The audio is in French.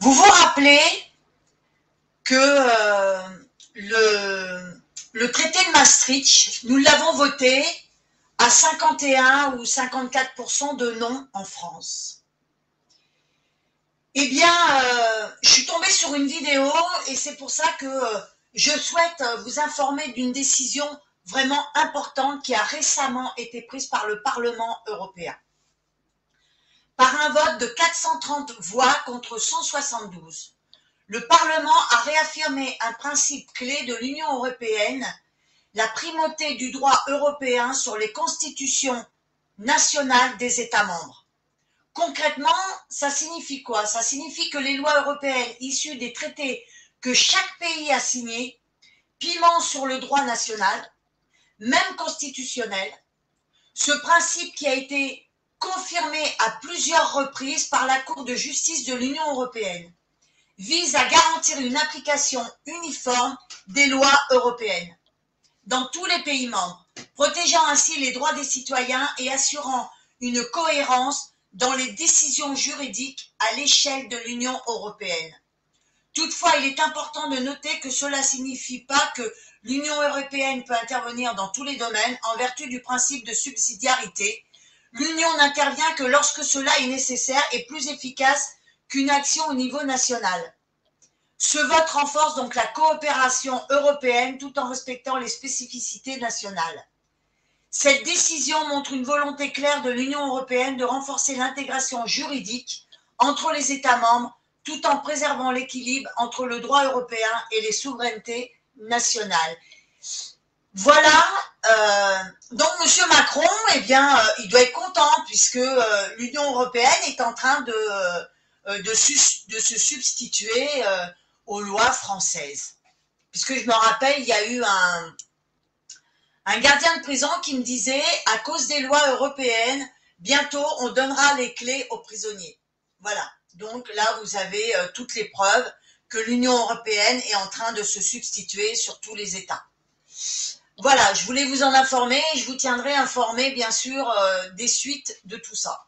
Vous vous rappelez que le traité de Maastricht, nous l'avons voté à 51 ou 54% de non en France. Eh bien, je suis tombée sur une vidéo et c'est pour ça que je souhaite vous informer d'une décision vraiment importante qui a récemment été prise par le Parlement européen. Par un vote de 430 voix contre 172, le Parlement a réaffirmé un principe clé de l'Union européenne, la primauté du droit européen sur les constitutions nationales des États membres. Concrètement, ça signifie quoi? Ça signifie que les lois européennes issues des traités que chaque pays a signés piment sur le droit national, même constitutionnel. Ce principe qui a été confirmé à plusieurs reprises par la Cour de justice de l'Union européenne vise à garantir une application uniforme des lois européennes dans tous les pays membres, protégeant ainsi les droits des citoyens et assurant une cohérence dans les décisions juridiques à l'échelle de l'Union européenne. Toutefois, il est important de noter que cela ne signifie pas que l'Union européenne peut intervenir dans tous les domaines en vertu du principe de subsidiarité. L'Union n'intervient que lorsque cela est nécessaire et plus efficace qu'une action au niveau national. Ce vote renforce donc la coopération européenne tout en respectant les spécificités nationales. Cette décision montre une volonté claire de l'Union européenne de renforcer l'intégration juridique entre les États membres tout en préservant l'équilibre entre le droit européen et les souverainetés nationales. Voilà, donc M. Macron, eh bien, il doit être content puisque l'Union européenne est en train de se substituer aux lois françaises. Puisque je me rappelle, il y a eu un gardien de prison qui me disait, à cause des lois européennes, bientôt on donnera les clés aux prisonniers. Voilà, donc là vous avez toutes les preuves que l'Union européenne est en train de se substituer sur tous les États. Voilà, je voulais vous en informer et je vous tiendrai informé bien sûr des suites de tout ça.